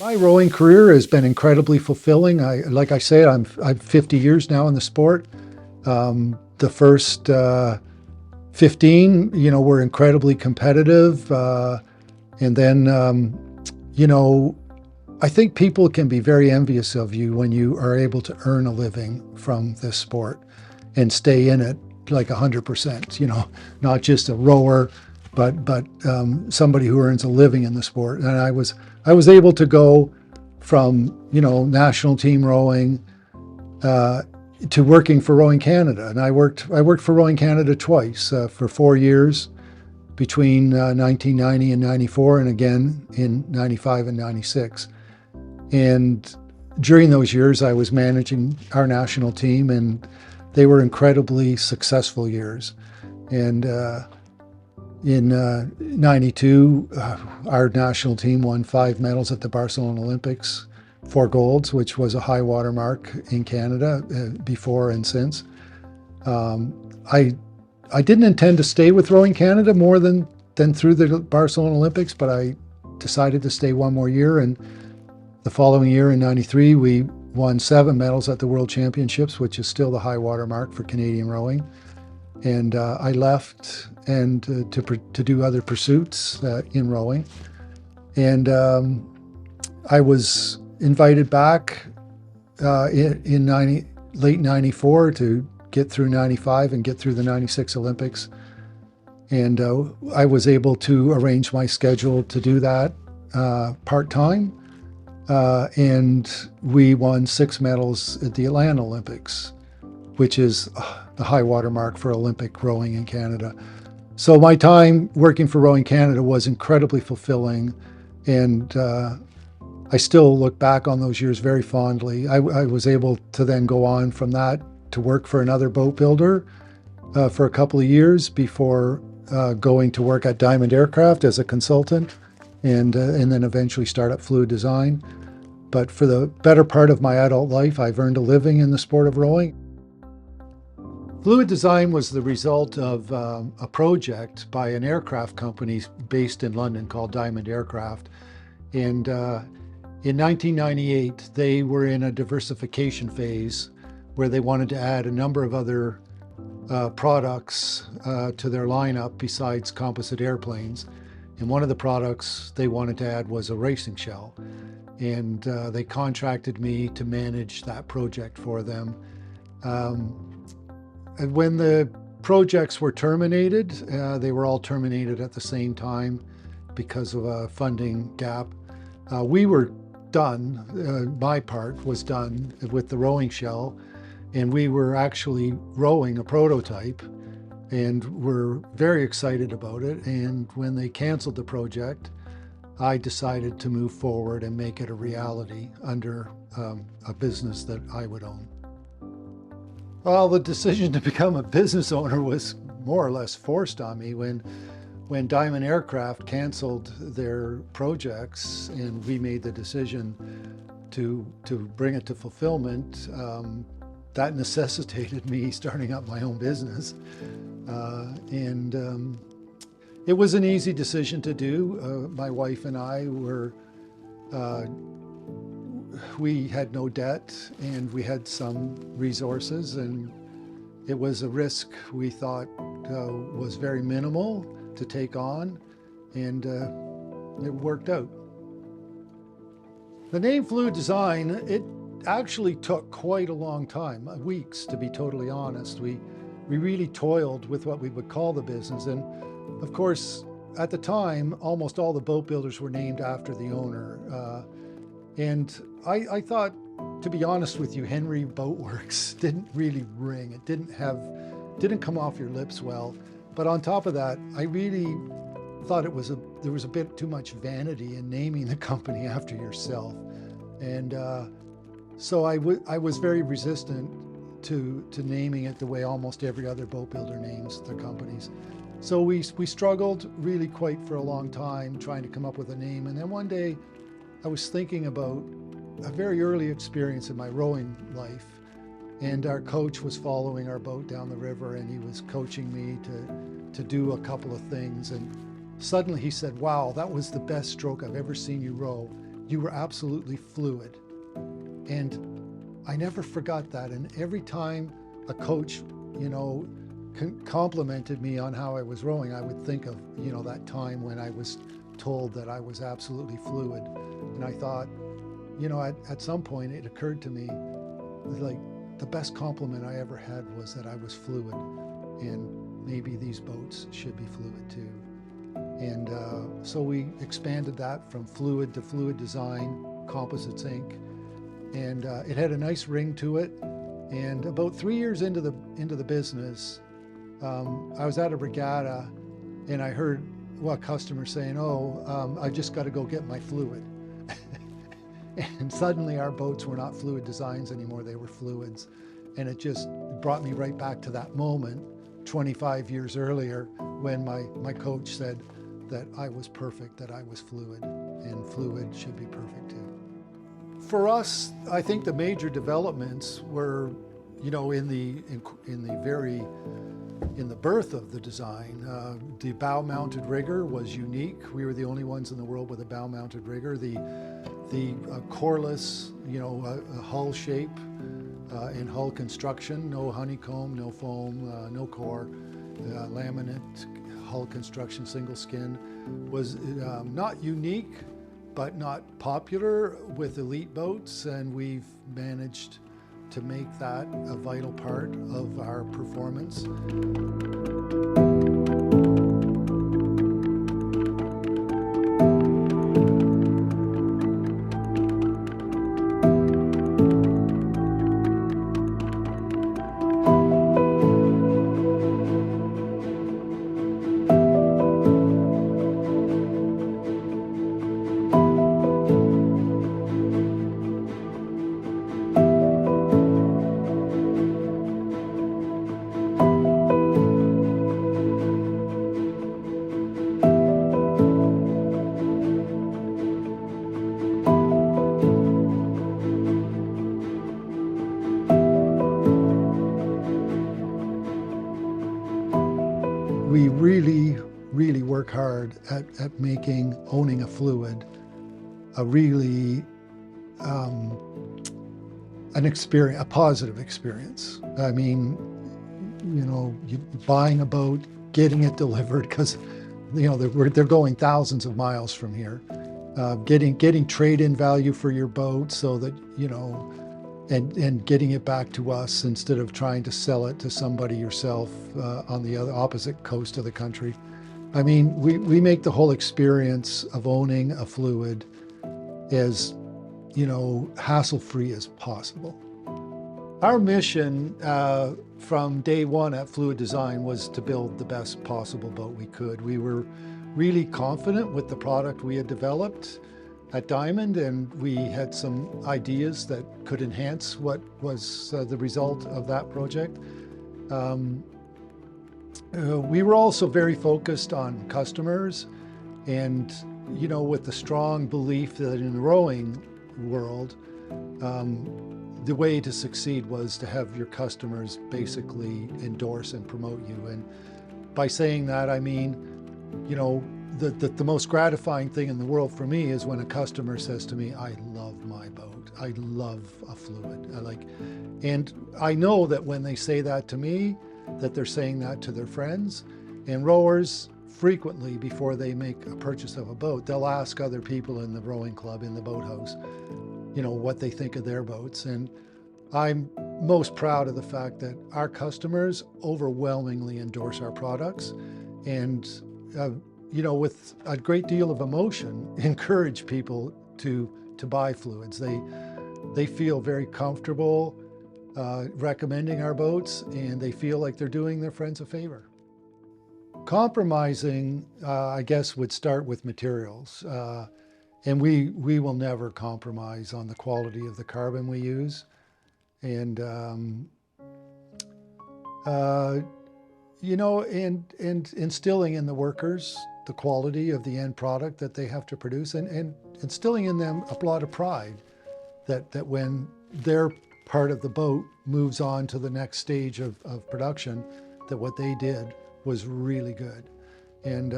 My rowing career has been incredibly fulfilling. Like I said, I'm 50 years now in the sport. The first 15, were incredibly competitive, and then, I think people can be very envious of you when you are able to earn a living from this sport and stay in it like 100%. Not just a rower, but somebody who earns a living in the sport. And I was able to go from national team rowing to working for Rowing Canada, and I worked for Rowing Canada twice for 4 years between 1990 and 94, and again in 95 and 96. And during those years, I was managing our national team, and they were incredibly successful years. And in 92, our national team won 5 medals at the Barcelona Olympics, 4 golds, which was a high water mark in Canada before and since. I didn't intend to stay with Rowing Canada more than through the Barcelona Olympics, but I decided to stay one more year. And the following year in 93, we won 7 medals at the World Championships, which is still the high water mark for Canadian rowing. And I left and to do other pursuits in rowing. And I was invited back in late 94 to get through 95 and get through the 96 Olympics. And I was able to arrange my schedule to do that part-time. And we won 6 medals at the Atlanta Olympics, which is the high water mark for Olympic rowing in Canada. So my time working for Rowing Canada was incredibly fulfilling, and I still look back on those years very fondly. I was able to then go on from that to work for another boat builder for a couple of years before going to work at Diamond Aircraft as a consultant, and then eventually start up Fluidesign. But for the better part of my adult life, I've earned a living in the sport of rowing. Fluidesign was the result of a project by an aircraft company based in London called Diamond Aircraft. And in 1998, they were in a diversification phase where they wanted to add a number of other products to their lineup besides composite airplanes. And one of the products they wanted to add was a racing shell. And they contracted me to manage that project for them. And when the projects were terminated, they were all terminated at the same time because of a funding gap. We were done, my part was done with the rowing shell, and we were actually rowing a prototype, and we're very excited about it. And when they canceled the project, I decided to move forward and make it a reality under a business that I would own. Well, the decision to become a business owner was more or less forced on me when Diamond Aircraft canceled their projects and we made the decision to bring it to fulfillment. That necessitated me starting up my own business. It was an easy decision to do. My wife and I we had no debt and we had some resources, and it was a risk we thought was very minimal to take on, and it worked out. The name Fluidesign, it actually took quite a long time, weeks to be totally honest. We really toiled with what we would call the business, and of course at the time almost all the boat builders were named after the owner. And I thought, to be honest with you, Henry Boatworks didn't really ring. It didn't come off your lips well. But on top of that, I really thought there was a bit too much vanity in naming the company after yourself. And so I was very resistant to naming it the way almost every other boat builder names their companies. So we struggled really quite for a long time trying to come up with a name. And then one day I was thinking about a very early experience in my rowing life, and our coach was following our boat down the river, and he was coaching me to do a couple of things, and suddenly he said, "Wow, that was the best stroke I've ever seen you row." you were absolutely fluid. And I never forgot that. And every time a coach, complimented me on how I was rowing, I would think of, that time when I was told that I was absolutely fluid. And I thought, at some point it occurred to me, like, the best compliment I ever had was that I was fluid, and maybe these boats should be fluid too. And so we expanded that from fluid to Fluid Design Composites Inc. And it had a nice ring to it. And about 3 years into the business, I was at a regatta, and I heard a customer saying, I just got to go get my fluid. And suddenly our boats were not Fluid Designs anymore, they were Fluids. And it just brought me right back to that moment 25 years earlier when my coach said that I was perfect, that I was fluid, and fluid should be perfect too. For us, I think the major developments were, in the birth of the design. The bow-mounted rigger was unique. We were the only ones in the world with a bow-mounted rigger. The coreless, hull shape and hull construction, no honeycomb, no foam, no core, laminate hull construction, single skin, was not unique, but not popular with elite boats, and we've managed to make that a vital part of our performance. We really work hard at owning a fluid a really a positive experience. I mean, you buying a boat, getting it delivered, because they're going thousands of miles from here, getting trade-in value for your boat, so that and getting it back to us instead of trying to sell it to somebody yourself on the opposite coast of the country. I mean, we make the whole experience of owning a fluid as, hassle-free as possible. Our mission from day one at Fluid Design was to build the best possible boat we could. We were really confident with the product we had developed at Diamond, and we had some ideas that could enhance what was the result of that project. We were also very focused on customers, and with the strong belief that in the rowing world, the way to succeed was to have your customers basically endorse and promote you. And by saying that, I mean, the most gratifying thing in the world for me is when a customer says to me, "I love my boat. I love a fluid." And I know that when they say that to me, that they're saying that to their friends. And rowers frequently, before they make a purchase of a boat, they'll ask other people in the rowing club, in the boathouse, what they think of their boats. And I'm most proud of the fact that our customers overwhelmingly endorse our products, and with a great deal of emotion, encourage people to buy fluids. They feel very comfortable recommending our boats, and they feel like they're doing their friends a favor. Compromising, I guess, would start with materials. And we will never compromise on the quality of the carbon we use. And, and instilling in the workers the quality of the end product that they have to produce, and instilling in them a lot of pride that when their part of the boat moves on to the next stage of production, that what they did was really good. And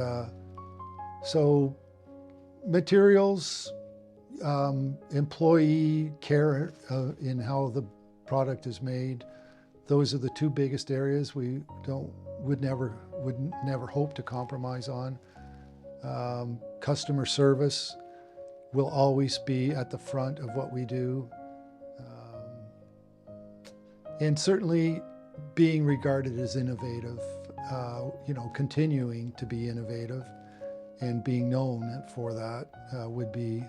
so materials, employee care in how the product is made. Those are the two biggest areas we would never hope to compromise on. Customer service will always be at the front of what we do. And certainly being regarded as innovative, continuing to be innovative and being known for that would be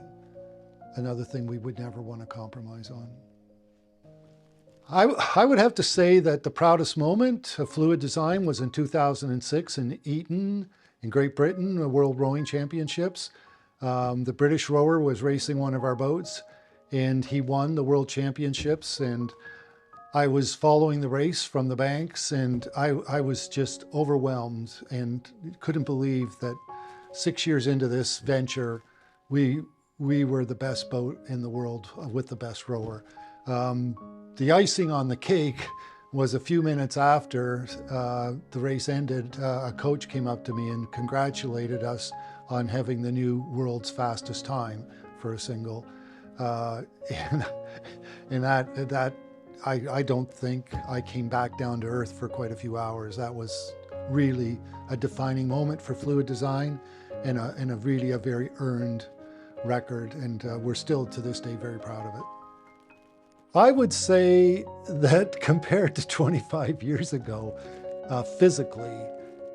another thing we would never want to compromise on. I would have to say that the proudest moment of Fluidesign was in 2006 in Eton in Great Britain, the World Rowing Championships. The British rower was racing one of our boats and he won the World Championships, and I was following the race from the banks, and I was just overwhelmed and couldn't believe that 6 years into this venture, we were the best boat in the world with the best rower. The icing on the cake was a few minutes after the race ended. A coach came up to me and congratulated us on having the new world's fastest time for a single. And that I don't think I came back down to earth for quite a few hours. That was really a defining moment for Fluidesign, and a really very earned record, and we're still to this day very proud of it. I would say that compared to 25 years ago, physically,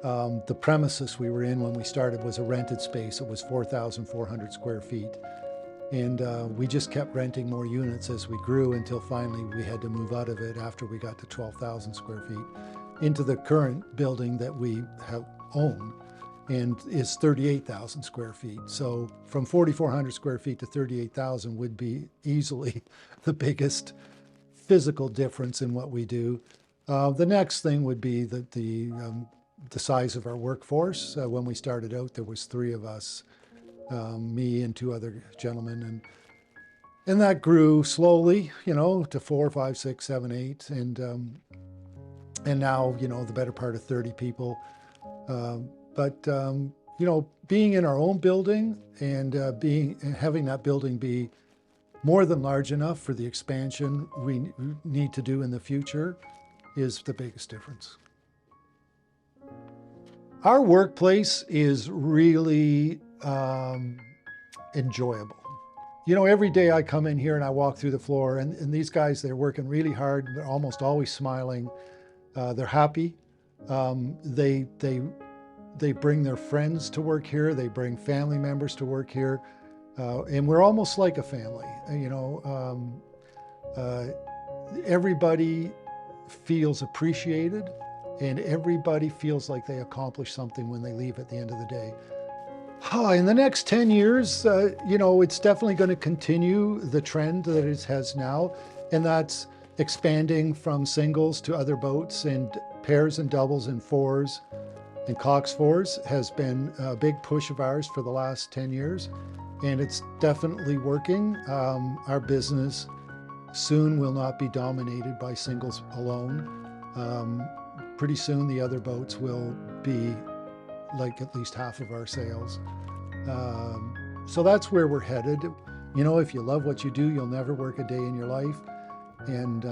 the premises we were in when we started was a rented space. It was 4,400 square feet. And we just kept renting more units as we grew until finally we had to move out of it after we got to 12,000 square feet into the current building that we own, and is 38,000 square feet. So from 4,400 square feet to 38,000 would be easily the biggest physical difference in what we do. The next thing would be the size of our workforce. When we started out, there was 3 of us. Me and 2 other gentlemen, and that grew slowly, to 4, 5, 6, 7, 8, and now, the better part of 30 people. But being in our own building and having that building be more than large enough for the expansion we need to do in the future is the biggest difference. Our workplace is really enjoyable. Every day I come in here and I walk through the floor, and these guys, they're working really hard. They're almost always smiling. They're happy. They bring their friends to work here. They bring family members to work here. And we're almost like a family. Everybody feels appreciated, and everybody feels like they accomplished something when they leave at the end of the day. In the next 10 years, it's definitely going to continue the trend that it has now, and that's expanding from singles to other boats, and pairs and doubles and fours and Cox fours has been a big push of ours for the last 10 years, and it's definitely working. Our business soon will not be dominated by singles alone. Pretty soon the other boats will be like at least half of our sales. So that's where we're headed. If you love what you do, you'll never work a day in your life. And,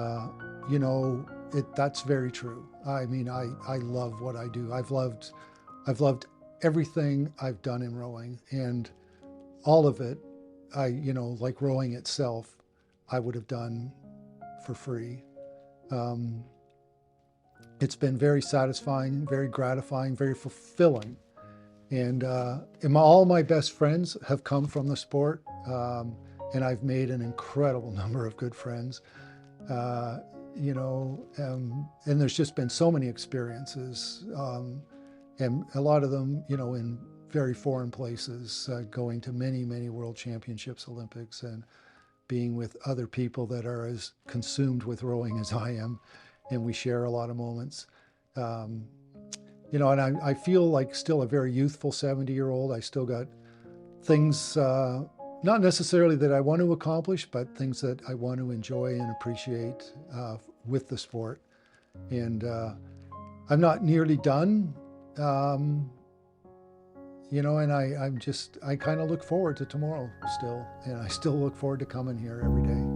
that's very true. I mean, I love what I do. I've loved everything I've done in rowing, and all of it, like rowing itself, I would have done for free. It's been very satisfying, very gratifying, very fulfilling. And all my best friends have come from the sport, and I've made an incredible number of good friends. And there's just been so many experiences, and a lot of them, in very foreign places, going to many, many world championships, Olympics, and being with other people that are as consumed with rowing as I am, and we share a lot of moments. And I feel like still a very youthful 70-year-old. I still got things, not necessarily that I want to accomplish, but things that I want to enjoy and appreciate with the sport. And I'm not nearly done. You know, and I kind of look forward to tomorrow still, and I still look forward to coming here every day.